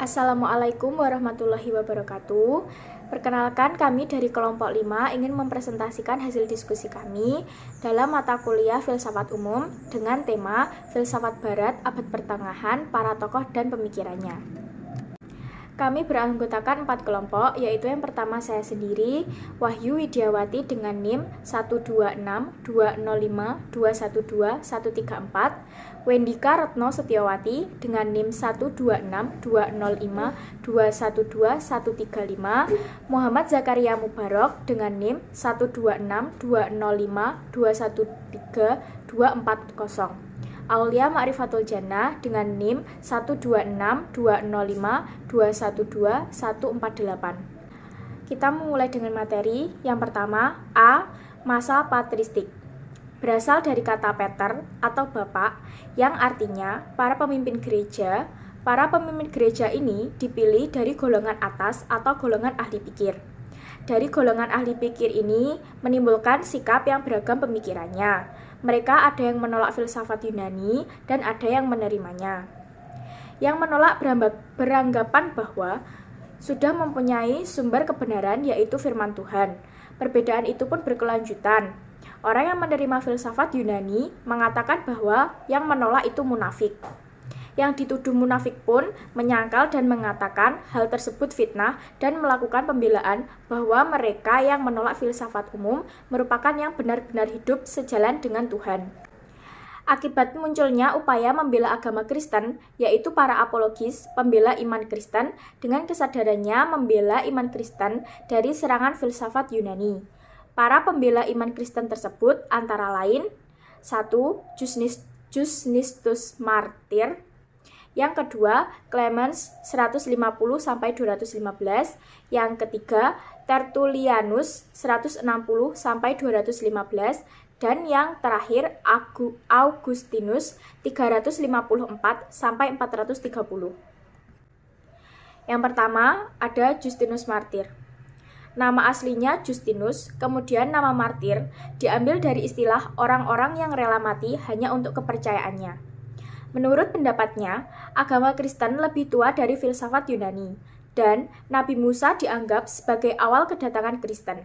Assalamualaikum warahmatullahi wabarakatuh. Perkenalkan, kami dari kelompok 5 ingin mempresentasikan hasil diskusi kami dalam mata kuliah Filsafat Umum dengan tema Filsafat Barat Abad Pertengahan, Para Tokoh dan Pemikirannya. Kami beranggotakan 4 kelompok, yaitu yang pertama saya sendiri, Wahyu Widiawati dengan NIM 12620521234, Wendika Retno Setiawati dengan NIM 12620521213, Muhammad Zakaria Mubarok dengan NIM 12620521324, Aulia Ma'rifatul Jannah dengan NIM 1262052124148. Kita memulai dengan materi. Yang pertama, A. Masa patristik. Berasal dari kata Peter atau Bapak yang artinya para pemimpin gereja. Para pemimpin gereja ini dipilih dari golongan atas atau golongan ahli pikir. Dari golongan ahli pikir ini menimbulkan sikap yang beragam pemikirannya. Mereka ada yang menolak filsafat Yunani dan ada yang menerimanya. Yang menolak beranggapan bahwa sudah mempunyai sumber kebenaran, yaitu firman Tuhan. Perbedaan itu pun berkelanjutan. Orang yang menerima filsafat Yunani mengatakan bahwa yang menolak itu munafik. Yang dituduh munafik pun menyangkal dan mengatakan hal tersebut fitnah dan melakukan pembelaan bahwa mereka yang menolak filsafat umum merupakan yang benar-benar hidup sejalan dengan Tuhan. Akibat munculnya upaya membela agama Kristen, yaitu para apologis, pembela iman Kristen, dengan kesadarannya membela iman Kristen dari serangan filsafat Yunani. Para pembela iman Kristen tersebut antara lain 1. Jusnistus Martir. Yang kedua, Clemens 150-215. Yang ketiga, Tertullianus 160-215. Dan yang terakhir, Augustinus 354-430. Yang pertama, ada Justinus Martir. Nama aslinya Justinus, kemudian nama martir, diambil dari istilah orang-orang yang rela mati hanya untuk kepercayaannya. Menurut pendapatnya, agama Kristen lebih tua dari filsafat Yunani, dan Nabi Musa dianggap sebagai awal kedatangan Kristen.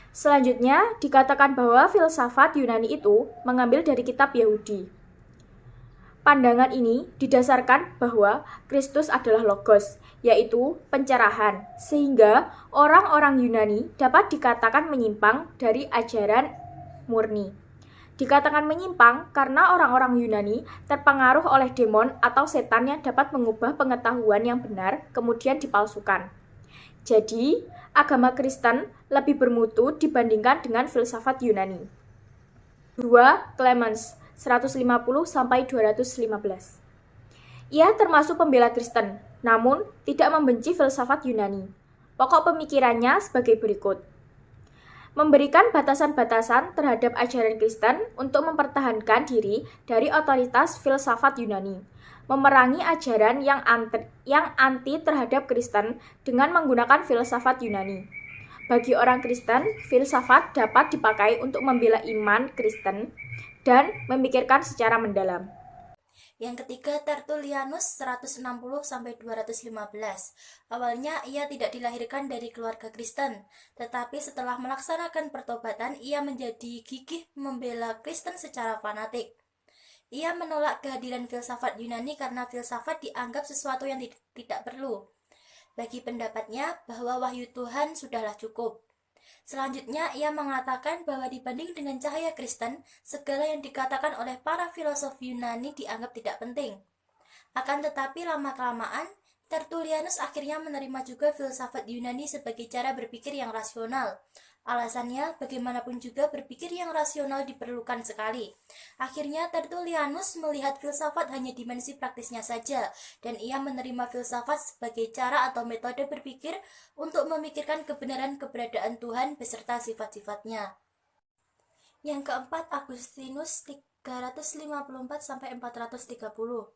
Selanjutnya, dikatakan bahwa filsafat Yunani itu mengambil dari kitab Yahudi. Pandangan ini didasarkan bahwa Kristus adalah Logos, yaitu pencerahan, sehingga orang-orang Yunani dapat dikatakan menyimpang dari ajaran murni. Dikatakan menyimpang karena orang-orang Yunani terpengaruh oleh demon atau setan yang dapat mengubah pengetahuan yang benar kemudian dipalsukan. Jadi, agama Kristen lebih bermutu dibandingkan dengan filsafat Yunani. 2. Clemens 150-215. Ia termasuk pembela Kristen, namun tidak membenci filsafat Yunani. Pokok pemikirannya sebagai berikut. Memberikan batasan-batasan terhadap ajaran Kristen untuk mempertahankan diri dari otoritas filsafat Yunani, memerangi ajaran yang anti terhadap Kristen dengan menggunakan filsafat Yunani. Bagi orang Kristen, filsafat dapat dipakai untuk membela iman Kristen dan memikirkan secara mendalam. Yang ketiga, Tertullianus 160-215. Awalnya ia tidak dilahirkan dari keluarga Kristen, tetapi setelah melaksanakan pertobatan, ia menjadi gigih membela Kristen secara fanatik. Ia menolak kehadiran filsafat Yunani karena filsafat dianggap sesuatu yang tidak perlu. Bagi pendapatnya bahwa wahyu Tuhan sudahlah cukup. Selanjutnya, ia mengatakan bahwa dibanding dengan cahaya Kristen, segala yang dikatakan oleh para filosof Yunani dianggap tidak penting. Akan tetapi lama-kelamaan, Tertullianus akhirnya menerima juga filsafat Yunani sebagai cara berpikir yang rasional. Alasannya, bagaimanapun juga berpikir yang rasional diperlukan sekali. Akhirnya Tertullianus melihat filsafat hanya dimensi praktisnya saja, dan ia menerima filsafat sebagai cara atau metode berpikir untuk memikirkan kebenaran keberadaan Tuhan beserta sifat-sifatnya. Yang keempat, Augustinus 354-430.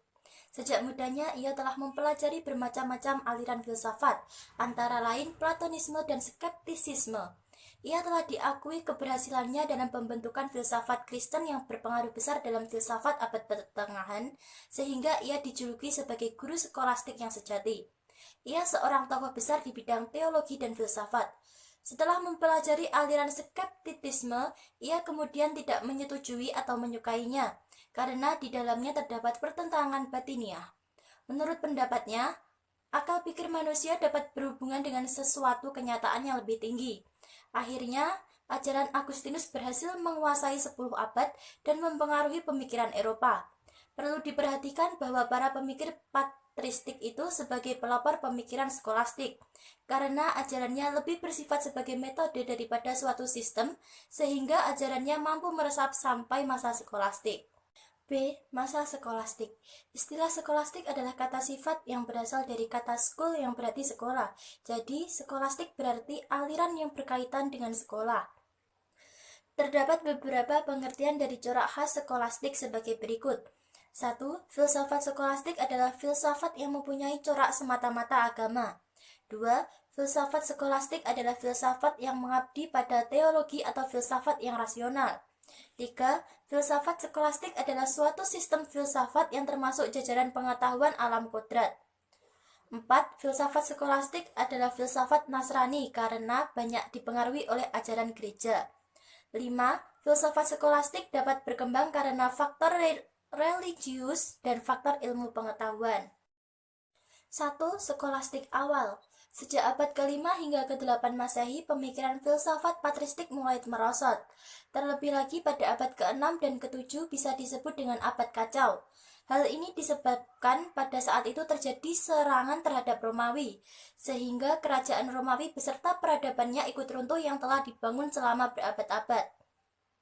Sejak mudanya ia telah mempelajari bermacam-macam aliran filsafat, antara lain Platonisme dan skeptisisme. Ia telah diakui keberhasilannya dalam pembentukan filsafat Kristen yang berpengaruh besar dalam filsafat abad pertengahan, sehingga ia dijuluki sebagai guru skolastik yang sejati. Ia seorang tokoh besar di bidang teologi dan filsafat. Setelah mempelajari aliran skeptisisme, ia kemudian tidak menyetujui atau menyukainya, karena di dalamnya terdapat pertentangan batiniah. Menurut pendapatnya, akal pikir manusia dapat berhubungan dengan sesuatu kenyataan yang lebih tinggi. Akhirnya, ajaran Agustinus berhasil menguasai 10 abad dan mempengaruhi pemikiran Eropa. Perlu diperhatikan bahwa para pemikir patristik itu sebagai pelopor pemikiran skolastik, karena ajarannya lebih bersifat sebagai metode daripada suatu sistem, sehingga ajarannya mampu meresap sampai masa skolastik. B. Masa skolastik. Istilah skolastik adalah kata sifat yang berasal dari kata skol yang berarti sekolah. Jadi, skolastik berarti aliran yang berkaitan dengan sekolah. Terdapat beberapa pengertian dari corak khas skolastik sebagai berikut. 1. Filsafat skolastik adalah filsafat yang mempunyai corak semata-mata agama. 2. Filsafat skolastik adalah filsafat yang mengabdi pada teologi atau filsafat yang rasional. 3. Filsafat skolastik adalah suatu sistem filsafat yang termasuk jajaran pengetahuan alam kodrat. 4. Filsafat skolastik adalah filsafat Nasrani karena banyak dipengaruhi oleh ajaran gereja. 5. Filsafat skolastik dapat berkembang karena faktor religius dan faktor ilmu pengetahuan. 1. Skolastik awal. Sejak abad ke-5 hingga ke-8 Masehi, pemikiran filsafat patristik mulai merosot. Terlebih lagi pada abad ke-6 dan ke-7 bisa disebut dengan abad kacau. Hal ini disebabkan pada saat itu terjadi serangan terhadap Romawi, sehingga kerajaan Romawi beserta peradabannya ikut runtuh yang telah dibangun selama berabad-abad.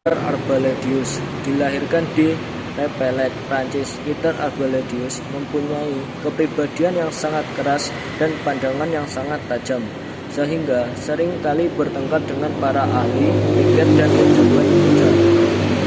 Peter Arbaledius dilahirkan di Repellet, Prancis. Peter Arbaledius mempunyai kepribadian yang sangat keras dan pandangan yang sangat tajam, sehingga sering kali bertengkar dengan para ahli pikir dan pejabat gereja.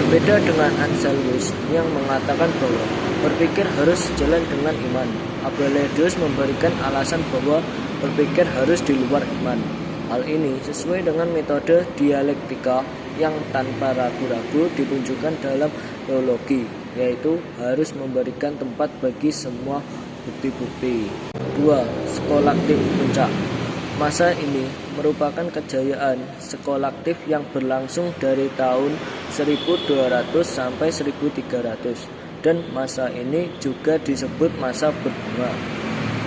Berbeda dengan Anselmus yang mengatakan bahwa berpikir harus sejalan dengan iman, Arbaledius memberikan alasan bahwa berpikir harus di luar iman. Hal ini sesuai dengan metode dialektika yang tanpa ragu-ragu ditunjukkan dalam teologi, yaitu harus memberikan tempat bagi semua bukti-bukti. 2. Skolastik puncak. Masa ini merupakan kejayaan skolastik yang berlangsung dari tahun 1200 sampai 1300, dan masa ini juga disebut masa berbunga.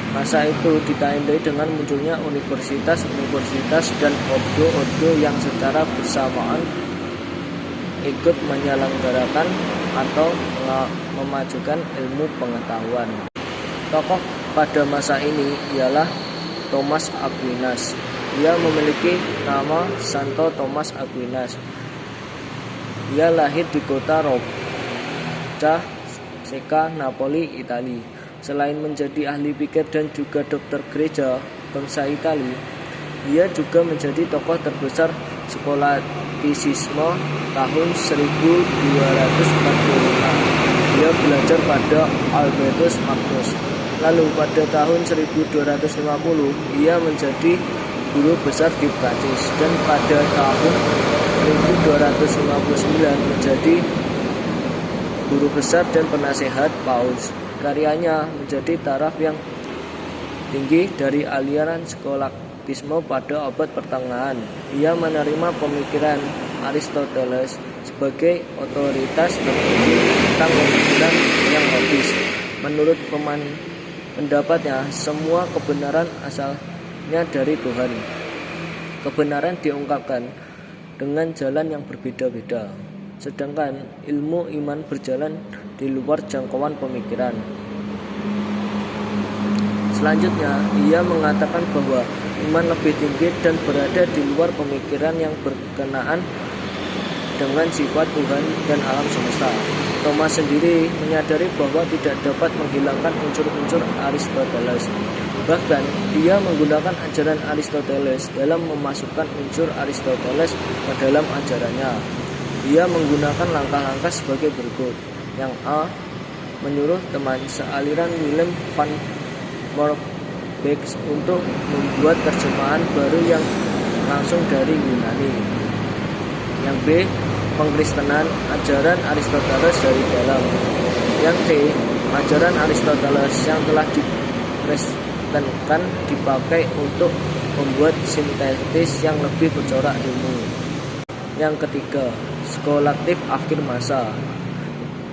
Masa itu ditandai dengan munculnya universitas-universitas dan ordo-ordo yang secara bersamaan ikut menyelenggarakan atau memajukan ilmu pengetahuan. Tokoh pada masa ini ialah Thomas Aquinas. Ia memiliki nama Santo Thomas Aquinas. Ia lahir di kota Rocca, Secca, Napoli, Italia. Selain menjadi ahli pikir dan juga dokter gereja bangsa Italia, ia juga menjadi tokoh terbesar skolastisisme tahun 1245. Dia belajar pada Albertus Magnus. Lalu pada tahun 1250 ia menjadi guru besar di Prancis, dan pada tahun 1259 menjadi guru besar dan penasehat Paus. Karyanya menjadi taraf yang tinggi dari aliran skolastisme pada abad pertengahan. Ia menerima pemikiran Aristoteles sebagai otoritas tertinggi tentang pemikiran yang logis. Menurut pendapatnya, semua kebenaran asalnya dari Tuhan. Kebenaran diungkapkan dengan jalan yang berbeda-beda, sedangkan ilmu iman berjalan di luar jangkauan pemikiran. Selanjutnya, ia mengatakan bahwa iman lebih tinggi dan berada di luar pemikiran yang berkenaan dengan sifat Tuhan dan alam semesta. Thomas sendiri menyadari bahwa tidak dapat menghilangkan unsur-unsur Aristoteles. Bahkan, dia menggunakan ajaran Aristoteles dalam memasukkan unsur Aristoteles ke dalam ajarannya. Dia menggunakan langkah-langkah sebagai berikut. Yang A, menyuruh teman sealiran Willem van Moerbeke untuk membuat terjemahan baru yang langsung dari Yunani. Yang B. Pengkristenan ajaran Aristoteles dari dalam. Yang C. Ajaran Aristoteles yang telah dikristenkan dipakai untuk membuat sintetis yang lebih bercorak ilmu. Yang ketiga, skolaktif akhir masa.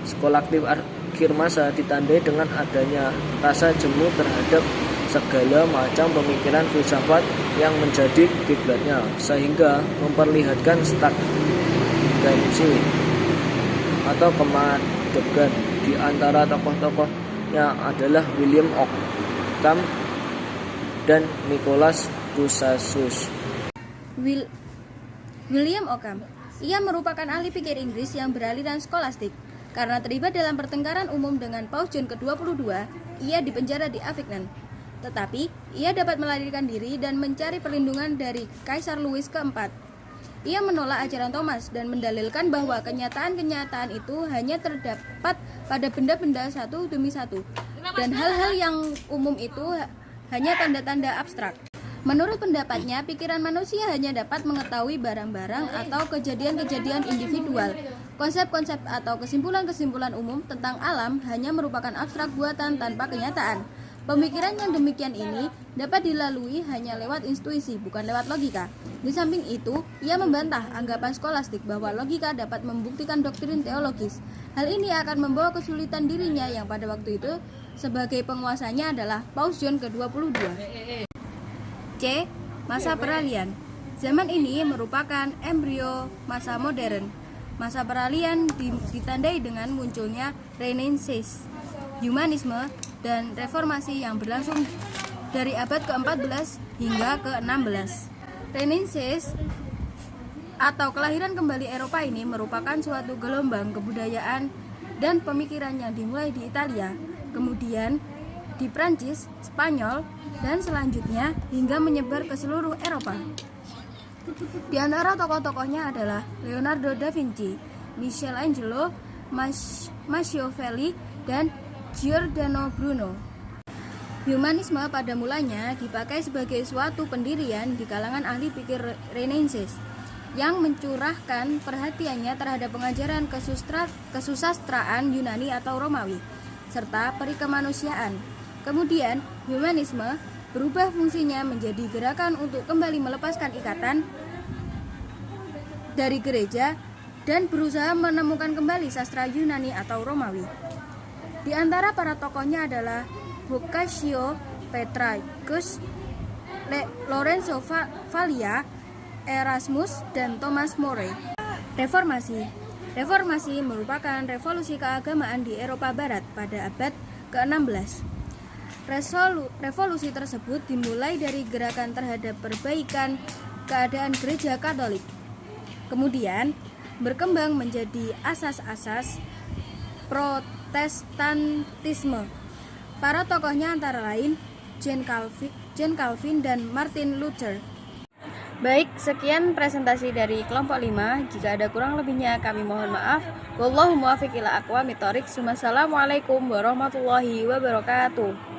Skolaktif akhir masa ditandai dengan adanya rasa jemu terhadap segala macam pemikiran filsafat yang menjadi kiblatnya, sehingga memperlihatkan stagnansi atau kemadegan. Di antara tokoh-tokohnya adalah William Ockham dan Nicholas Cusasus. William Ockham. Ia merupakan ahli pikir Inggris yang beraliran skolastik. Karena terlibat dalam pertengkaran umum dengan Paus John ke-22, ia dipenjara di Avignon. Tetapi, ia dapat melarikan diri dan mencari perlindungan dari Kaisar Louis keempat. Ia menolak ajaran Thomas dan mendalilkan bahwa kenyataan-kenyataan itu hanya terdapat pada benda-benda satu demi satu. Dan hal-hal yang umum itu hanya tanda-tanda abstrak. Menurut pendapatnya, pikiran manusia hanya dapat mengetahui barang-barang atau kejadian-kejadian individual. Konsep-konsep atau kesimpulan-kesimpulan umum tentang alam hanya merupakan abstrak buatan tanpa kenyataan. Pemikiran yang demikian ini dapat dilalui hanya lewat intuisi, bukan lewat logika. Di samping itu, ia membantah anggapan skolastik bahwa logika dapat membuktikan doktrin teologis. Hal ini akan membawa kesulitan dirinya yang pada waktu itu sebagai penguasanya adalah Paus John ke-22. C. Masa peralihan. Zaman ini merupakan embrio masa modern. Masa peralihan ditandai dengan munculnya Renaissance, humanisme, dan reformasi yang berlangsung dari abad ke-14 hingga ke-16. Renaissance atau kelahiran kembali Eropa ini merupakan suatu gelombang kebudayaan dan pemikiran yang dimulai di Italia, kemudian di Prancis, Spanyol, dan selanjutnya hingga menyebar ke seluruh Eropa. Di antara tokoh-tokohnya adalah Leonardo da Vinci, Michelangelo, Machiavelli, dan Giordano Bruno. Humanisme pada mulanya dipakai sebagai suatu pendirian di kalangan ahli pikir Renaissance yang mencurahkan perhatiannya terhadap pengajaran kesusastraan Yunani atau Romawi serta perikemanusiaan. Kemudian, humanisme berubah fungsinya menjadi gerakan untuk kembali melepaskan ikatan dari gereja dan berusaha menemukan kembali sastra Yunani atau Romawi. Di antara para tokohnya adalah Boccaccio, Petrarchus, Lorenzo Valla, Erasmus, dan Thomas More. Reformasi merupakan revolusi keagamaan di Eropa Barat pada abad ke-16. Revolusi tersebut dimulai dari gerakan terhadap perbaikan keadaan gereja Katolik. Kemudian berkembang menjadi asas-asas Protestantisme. Para tokohnya antara lain John Calvin dan Martin Luther. Baik, sekian presentasi dari kelompok 5. Jika ada kurang lebihnya kami mohon maaf. Wallahu muwaffiq ila aqwamit thoriq. Wassalamualaikum warahmatullahi wabarakatuh.